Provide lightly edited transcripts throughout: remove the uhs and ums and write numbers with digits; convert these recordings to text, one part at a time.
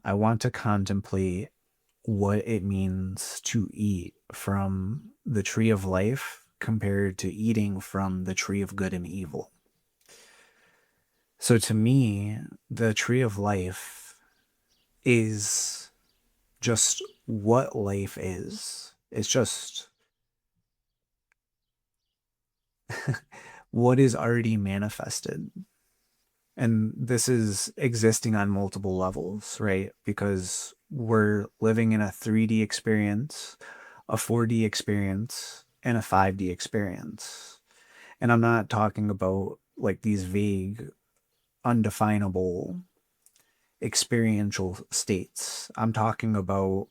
I want to contemplate what it means to eat from the tree of life compared to eating from the tree of good and evil. So to me, the tree of life is just what life is. It's just what is already manifested. And this is existing on multiple levels, right? Because we're living in a 3D experience, a 4D experience, and a 5D experience. And I'm not talking about like these vague, undefinable experiential states. I'm talking about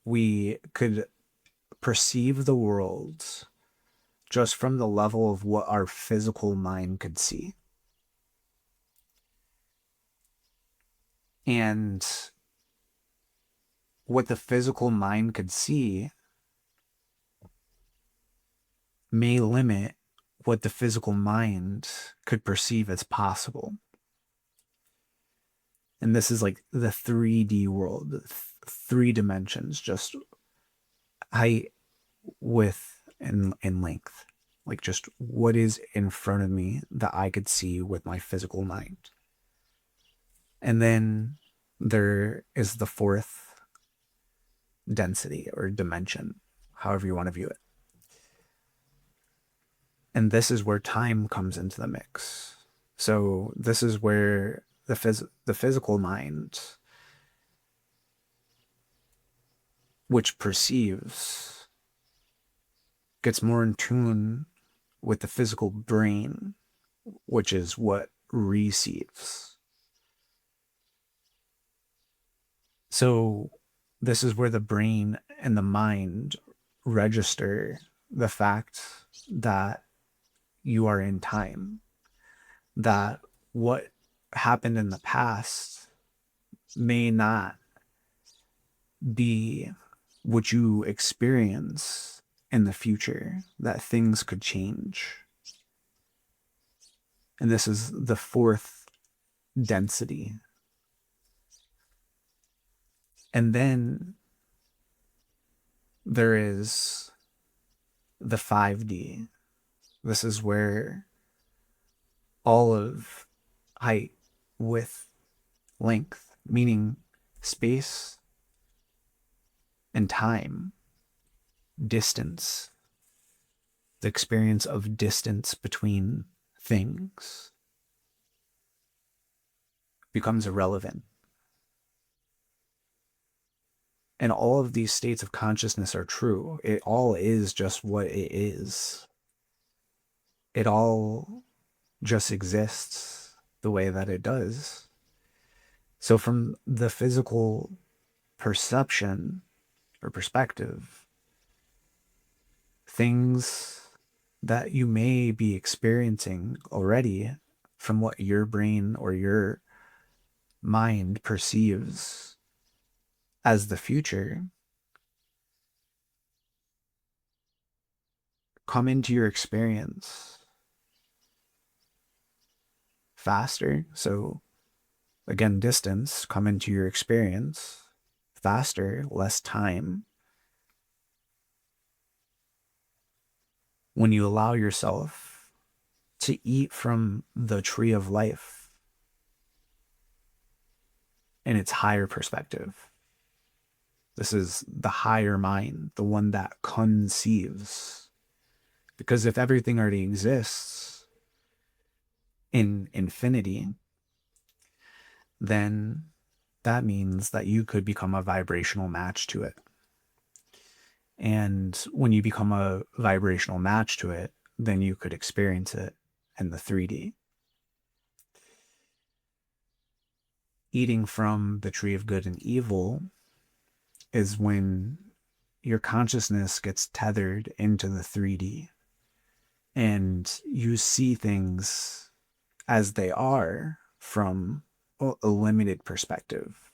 we could perceive the world just from the level of what our physical mind could see. And what the physical mind could see may limit what the physical mind could perceive as possible. And this is like the 3D world, three dimensions, just height, width, and length. Like just what is in front of me that I could see with my physical mind. And then there is the fourth density or dimension, however you want to view it. And this is where time comes into the mix. So this is where the physical mind, which perceives, gets more in tune with the physical brain, which is what receives. So this is where the brain and the mind register the fact that you are in time, that what happened in the past may not be what you experience in the future, that things could change. And this is the fourth density. And then there is the 5D. This is where all of height, width, length, meaning space and time, distance, the experience of distance between things becomes irrelevant. And all of these states of consciousness are true. It all is just what it is. It all just exists the way that it does. So, from the physical perception or perspective, things that you may be experiencing already from what your brain or your mind perceives as the future come into your experience faster. So, again, distance come into your experience faster, less time. When you allow yourself to eat from the tree of life in its higher perspective. This is the higher mind, the one that conceives. Because if everything already exists in infinity, then that means that you could become a vibrational match to it. And when you become a vibrational match to it, then you could experience it in the 3D. Eating from the tree of good and evil is when your consciousness gets tethered into the 3D and you see things as they are from a limited perspective.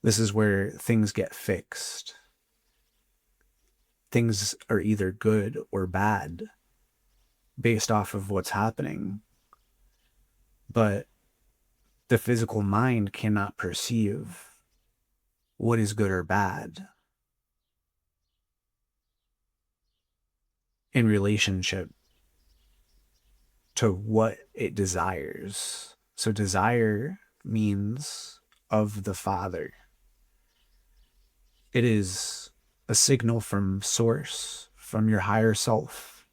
This is where things get fixed. Things are either good or bad based off of what's happening. But the physical mind cannot perceive what is good or bad in relationship to what it desires. So desire means of the Father. It is a signal from source, from your higher self,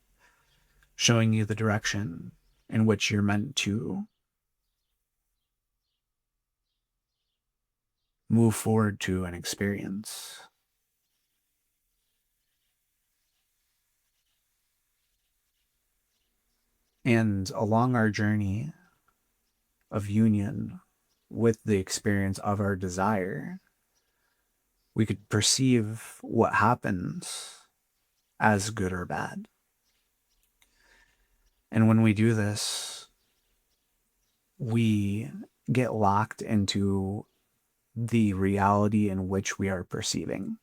showing you the direction in which you're meant to move forward to an experience. And along our journey of union with the experience of our desire, we could perceive what happens as good or bad. And when we do this, we get locked into the reality in which we are perceiving.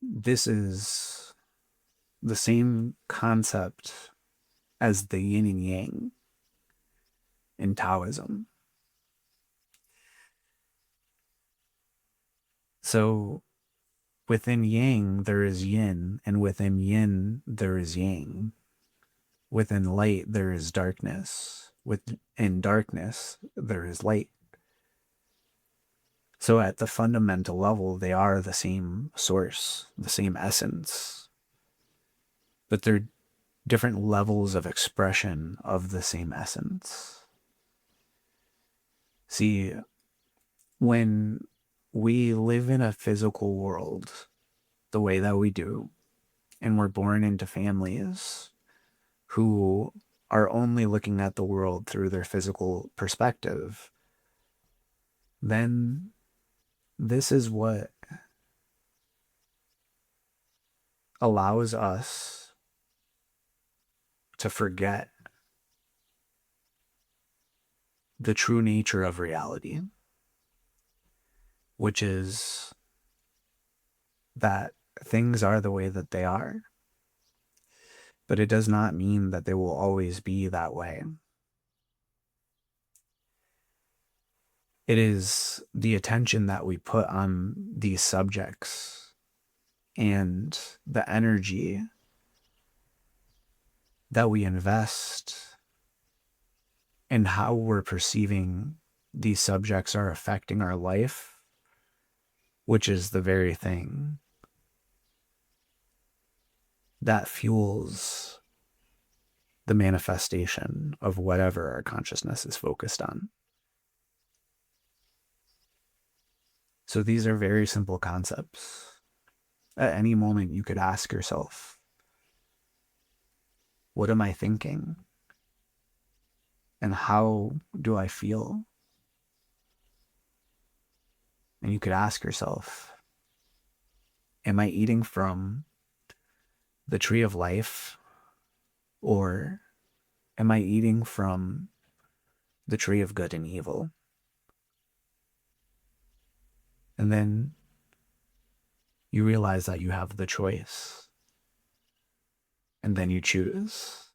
This is the same concept as the yin and yang in Taoism. So within yang, there is yin, and within yin, there is yang. Within light, there is darkness. Within darkness, there is light. So at the fundamental level, they are the same source, the same essence, but they're different levels of expression of the same essence. See, when we live in a physical world the way that we do, and we're born into families who are only looking at the world through their physical perspective, then this is what allows us to forget the true nature of reality, which is that things are the way that they are, but it does not mean that they will always be that way. It is the attention that we put on these subjects and the energy that we invest in how we're perceiving these subjects are affecting our life, which is the very thing that fuels the manifestation of whatever our consciousness is focused on. So these are very simple concepts. At any moment, you could ask yourself, what am I thinking? And how do I feel? And you could ask yourself, am I eating from the tree of life, or am I eating from the tree of good and evil? And then you realize that you have the choice. And then you choose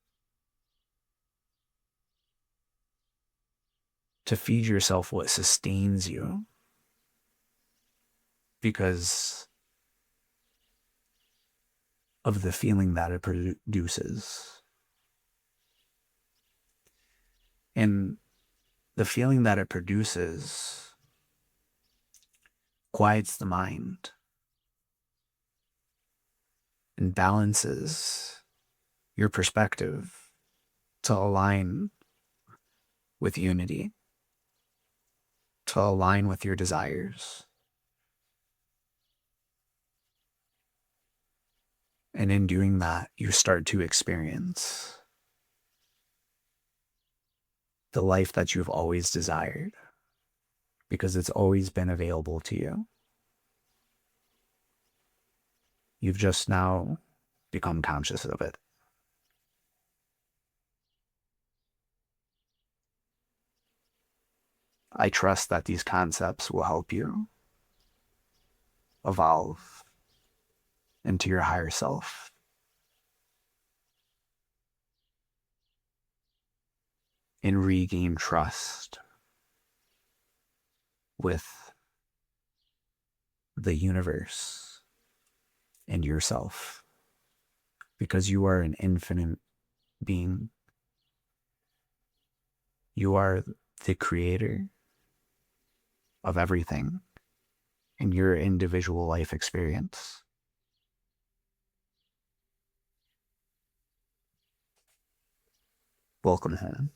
to feed yourself what sustains you, because of the feeling that it produces. And the feeling that it produces quiets the mind and balances your perspective to align with unity, to align with your desires. And in doing that, you start to experience the life that you've always desired, because it's always been available to you. You've just now become conscious of it. I trust that these concepts will help you evolve into your higher self. and regain trust with the universe and yourself, because you are an infinite being. You are the creator of everything in your individual life experience. Welcome home.